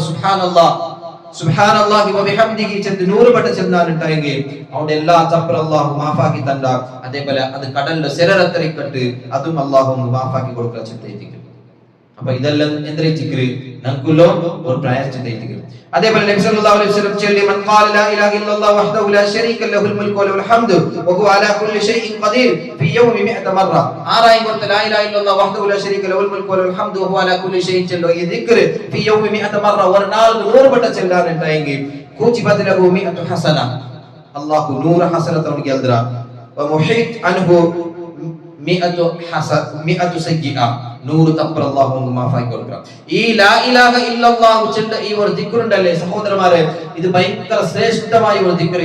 സുബ്ഹാനല്ലാഹി വബിഹംദിഹി ചെന്ന് 100 വട്ടം ചെന്നാലുണ്ടായെങ്കിൽ അവന്റെ എല്ലാ തപ്പുർ അല്ലാഹു മാഫാക്കി തണ്ട. അതേപോലെ അത് കടലിന്റെ സിരറത്തറിക്കട്ട് അതും അല്ലാഹു മാഫാക്കി കൊടുക്കുക ചിന്തയിലേക്ക്. അപ്പൊ ഇതെല്ലാം എന്തിരിക്കല് നമുക്കുള്ള ഒരു പ്രായശ്ചിത്തയിലേക്ക്. അതേപോലെ നബി സല്ലല്ലാഹു അലൈഹി വസല്ലം ചൊല്ലി മൻ ഖാല ലാ ഇലാഹ ഇല്ലല്ലാഹു വഹ്ദഹു ലാ ശരീക ലഹുൽ മുൽക്കു വലഹുൽ ഹംദു വഹുവ അലാ കുല്ലി ഷൈഇൻ ഖദീർ ഫീ യൗമി 100 മറ. ആറായി കൊടുത്ത ലാ ഇലാഹ ഇല്ലല്ലാഹു വഹ്ദഹു ലാ ശരീക ലഹുൽ മുൽക്കു വലഹുൽ ഹംദു വഹുവ അലാ കുല്ലി ഷൈഇൻ ചൊല്ലോ ഈ ദിക്ർ ഫീ യൗമി 100 മറ ഒരു നാൾ 100 വട്ടം ചെല്ലാനുണ്ടായെങ്കിൽ കൂജിബത് ലഹു 100 ഹസന അല്ലാഹു 100 ഹസനത്ത് അവനിക്ക് എഴുതുക. വ മുഹീത് അൻഹു 100 സയ്യിഅ 100 തപ്പർ അല്ലാഹു മാഫാക്കി കൊടുക്കുക. ഈ ലാ ഇലാഹ ഇല്ലല്ലാഹു ചൊല്ല ഈ ഒരു ദിക്ർ ഉണ്ടല്ലേ സഹോദരന്മാരെ, ഇത് ഭയങ്കര ശ്രേഷ്ഠമായ ഒരു ദിക്ർ.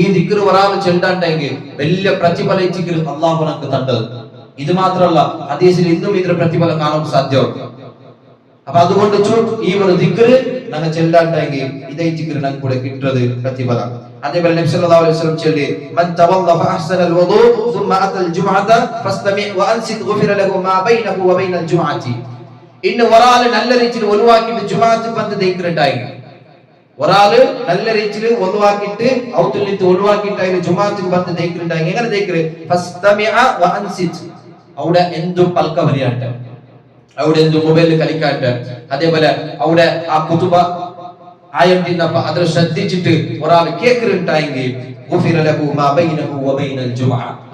ഈ ദിക്ർ ഒരാൾ ചൊല്ലാണ്ടെങ്കിൽ വലിയ പ്രതിഫലം അല്ലാഹു നമുക്ക് തണ്ടത്. ഇത് മാത്രമല്ല ഹദീസിൽ ഇന്നും ഇതിന്റെ പ്രതിഫലം കാണാൻ സാധ്യമാണ്. അപ്പൊ അതുകൊണ്ട് ഈ ഒരു ദിക്ർ ഞങ്ങൾ ചെല്ലാണ്ടെങ്കിൽ ഇതേ ദിക്ർ ഞങ്ങൾക്ക് കൂടെ കിട്ടുന്നത് പ്രതിഫലം. അതേപോലെ നബി സല്ലല്ലാഹു അലൈഹി വസല്ലം ചൊല്ലി മൻ തവല്ല ഫഅഹ്സന അൽവുദു ثم اتى الجمعه فاستمع وانصت غفر له ما بينه وبين الجمعه. ഇന്ന് ഒരാൾ നല്ല രീതിയിൽ ഒലുവാക്കിയിട്ട് ജുമാഅത്ത് ബന്ദ് ദിക്റുണ്ടായി. ഒരാൾ നല്ല രീതിയിൽ ഒലുവാക്കിയിട്ട് ഔതുല്ലിത്ത് ഒലുവാക്കിയിട്ട് അതിൽ ജുമാഅത്ത് ബന്ദ് ദിക്റുണ്ടായി. എങ്ങനെ ദിക്ർ? ഫസ്തമിഅ വഅൻസിത്. അവിടെ എന്തും പൽക്ക വരിയാട്ടെ, അവിടെ എന്തും മൊബൈലിൽ കളിക്കാട്ടെ, അതേപോലെ അവിടെ ആ കുതുബ ആയത്തിനപ്പ അതിൽ ശ്രദ്ധിച്ചിട്ട് ഒരാൾ കേൾക്കുന്നുണ്ടായെങ്കിൽ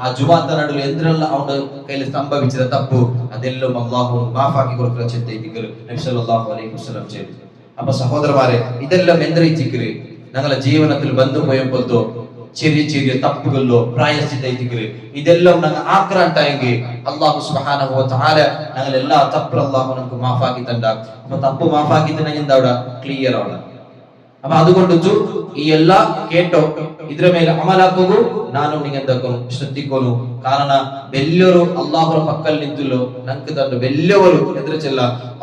ആ ജുമാഅത്ത് നടുവിൽ എന്തിനുള്ള അവന്റെ കയ്യിൽ സംഭവിച്ചത് തപ്പു അതെല്ലാം അല്ലാഹു മാഫാക്കി കൊടുക്കുന്ന ചിന്തയിലേക്ക് നബി സല്ലല്ലാഹു അലൈഹി വസല്ലം ചെയ്തു. അപ്പൊ സഹോദരന്മാരെ, ഇതെല്ലാം എന്തിരിച്ചിക്കല് ഞങ്ങളെ ജീവിതത്തിൽ ബന്ധുപോയപ്പോഴത്തോ ചെറിയ തപ്പുകളിലോ പ്രായശ്ചിത്തയിക്കല് ഇതെല്ലാം ഞങ്ങൾ ആക്രാണ്ടായെങ്കിൽ അല്ലാഹു സുബ്ഹാനഹു വ തആല ഞങ്ങൾ എല്ലാ തപ്പും അല്ലാഹു നമുക്ക് മാഫാക്കി തണ്ട. അപ്പൊ തപ്പ് മാഫാക്കി തന്നെ എന്താ അവിടെ ക്ലിയർ ആണ്. അപ്പൊ അതുകൊണ്ട് ഈ എല്ലാ കേട്ടോ ഇದ್ರ ಮೇಲೆ ಅಮಲಾಕೋದು ನಾನು ನಿಂಗೆಂದಕ್ಕೂ ಶ್ರದ್ಧಿಕೋನು. ಕಾರಣ ಬೆಲ್ಲರು ಅಲ್ಲಾಹರ ಪಕ್ಕಲ್ ನಿಂತುಲು ನಂಗೆ ತಂದು ಬೆಲ್ಲವರು ಎದುರಿಚೆಲ್ಲ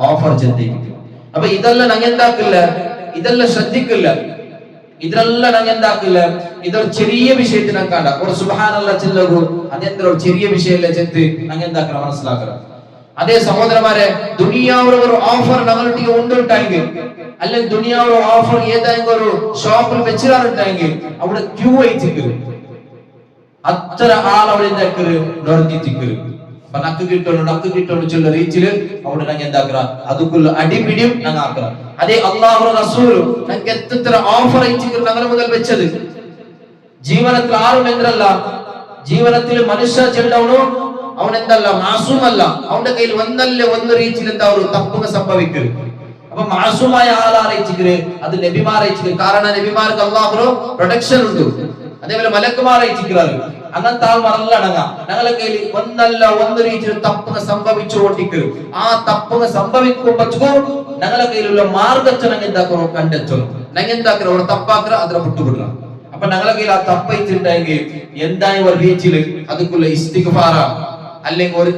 ಆಫರ್ ಚೆಂದಿತ್ತು. അപ്പൊ ഇതെല്ലാം ഞങ്ങെന്താക്കില്ല, ഇതെല്ലാം ശ്രദ്ധിക്കില്ല, ഇതെല്ലാം ഞങ്ങെന്താക്കില്ല. ഇതൊരു ചെറിയ വിഷയത്തിന് കാണ്ട ഒരു സുബ്ഹാനല്ലാ ചെല്ലകൂ അതെന്താ ഒരു ചെറിയ വിഷയമല്ലേ ചെത്ത് ഞങ്ങെന്താക്കറ മനസ്സിലാക്കറ. അതേ സഹോദരന്മാരെ, ദുനിയാവുടെ ഒരു ഓഫർ ഞങ്ങളുടെ ഉണ്ടുണ്ടായെങ്കിൽ അല്ലെങ്കിൽ ദുനിയാവുടെ ഓഫർ ഏതെങ്കിലും ഒരു ഷോപ്പിൽ വെച്ചിട്ടുണ്ടെങ്കിൽ അവിടെ ക്യൂ ആയിട്ടിരിക്കും. അത്ര ആൾ അവിടെ എന്താക്കറ് നോർത്തിരിക്കും. അപ്പൊ നക്ക് കിട്ടോണ്ട് ചൊല്ല റീച്ചില് അവിടെ ഞങ്ങൾ എന്താക്കറ അതുക്കുള്ള അടിപിടിയും ഞങ്ങൾ ആക്കറ. അതേ അല്ലാഹു റസൂലും ഞങ്ങൾക്ക് എത്ര ഓഫർ ആയിട്ടിരിക്കും ഞങ്ങളെ മുതൽ വെച്ചത്. ജീവനത്തിൽ ആരും എന്തല്ല, ജീവനത്തിൽ മനുഷ്യ ചെല്ലവണോ അവൻ എന്തല്ല മാസൂമല്ല, അവന്റെ കയ്യിൽ ഒന്നല്ലേ ഒന്ന് റീച്ചിൽ എന്താ ഒരു തപ്പുക സംഭവിക്കരുത്. അപ്പൊ മാസൂമായ ആളാറയിച്ചിട്ട് അത് നബിമാരയിച്ചിട്ട്, കാരണം നബിമാർക്ക് അള്ളാഹു പ്രൊട്ടക്ഷൻ ഉണ്ട്. അതേപോലെ മലക്കുമാരയിച്ചിട്ടാറ് അങ്ങനത്തെ ആൾമാരല്ല അടങ്ങാം. ഞങ്ങളെ കയ്യിൽ ഒന്നല്ല ഒന്ന് രീതിയിൽ തപ്പുക സംഭവിച്ചുകൊണ്ടിരിക്കും. ആ തപ്പുക സംഭവിക്കുമ്പോ ഞങ്ങളെ കയ്യിലുള്ള മാർഗച്ചനങ്ങ എന്താക്കണോ കണ്ടെത്തണം. ഞങ്ങൾ എന്താക്കണോ അവിടെ തപ്പാക്കറ അതിനെ വിട്ടുവിടണം. അപ്പൊ ഞങ്ങളെ കയ്യിൽ ആ തപ്പയിച്ചിട്ടുണ്ടെങ്കിൽ എന്തായി ഒരു രീതിയിൽ അതുക്കുള്ള ഇസ്തിഗ്ഫാറ, അല്ലെങ്കിൽ ഒരു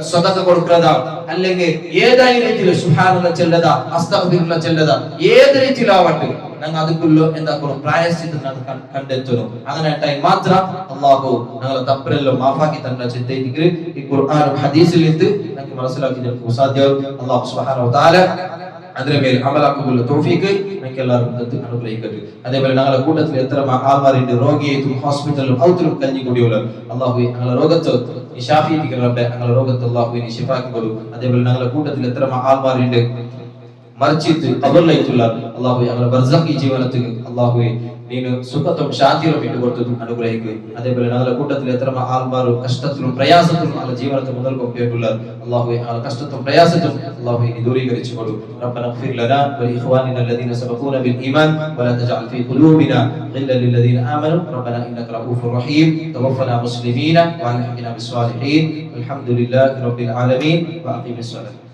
സ്വതക്ക കൊടുക്കുന്നതാ, അല്ലെങ്കിൽ ഏതായാലും രീതിയിൽ സുബ്ഹാനല്ലാഹ് ചെല്ലതാ, അസ്തഗ്ഫിറുല്ലാഹ് ചെല്ലതാ, ഏത് രീതിയിലാവട്ടെ ഞങ്ങൾ അതുക്കുള്ള എന്താക്കണം പ്രായശ്ചിത്തം കണ്ടെത്തണം. അങ്ങനെ ടൈം മാത്രം അള്ളാഹു ഞങ്ങളെ തപ്പരെല്ലാം മാഫാക്കി തന്നെ ചിന്തയിൽ ഈ ഖുർആനും ഹദീസിൽ നിന്ന് ഞങ്ങൾക്ക് മനസ്സിലാക്കി സാധ്യം. അള്ളാഹു സുബ്ഹാനഹു വ തആല അതിന്റെ മേൽ അമലാക്കുള്ള തൗഫീഖ് ഞങ്ങൾക്ക് എല്ലാവർക്കും അനുഗ്രഹിക്കട്ടെ. അതേപോലെ ഞങ്ങളുടെ കൂട്ടത്തിൽ എത്ര ആൾമാരുണ്ട് രോഗിയായിട്ടും ഹോസ്പിറ്റലിലും ഔത്തിലും കഴിഞ്ഞു കൂടിയുള്ള അള്ളാഹു ഞങ്ങളുടെ രോഗത്ത് റബ്ബേ ഞങ്ങളുടെ രോഗത്ത് അള്ളാഹുവിനെ ശിഫാക്കി കൊടുക്കും. അതേപോലെ ഞങ്ങളുടെ കൂട്ടത്തിൽ എത്ര ആൾമാരുണ്ട് മറിച്ചിട്ട് ഖബറിലേക്കുള്ള അള്ളാഹു ഞങ്ങളുടെ ബർസഖി ജീവനത്തിന് അള്ളാഹുവെ നീನು സുഖത്തും ശാന്തിയും ഇട്ടുകൊടുത്തതും അനുഗ്രഹിക്കുക. അതേപോലെ ഞങ്ങളുടെ കൂട്ടത്തിൽ എത്ര ആൾമാരും കഷ്ടത്തിലും പ്രയാസത്തിലും ഞങ്ങളുടെ ജീവിതത്തിൽ മുതൽക്കൊക്കെയുള്ള അള്ളാഹുവെ ഞങ്ങളുടെ കഷ്ടത്തും പ്രയാസത്തും അള്ളാഹുവെ നീ ദൂരീകരിച്ചു കൊടുക്കും. ربنا اغفر لنا ولإخواننا الذين سبقونا بالإيمان ولا تجعل في قلوبنا غلا للذين آمنوا ربنا إنك رؤوف رحيم توفنا مسلمين وألحقنا بالصالحين والحمد لله رب العالمين وأقم الصلاة.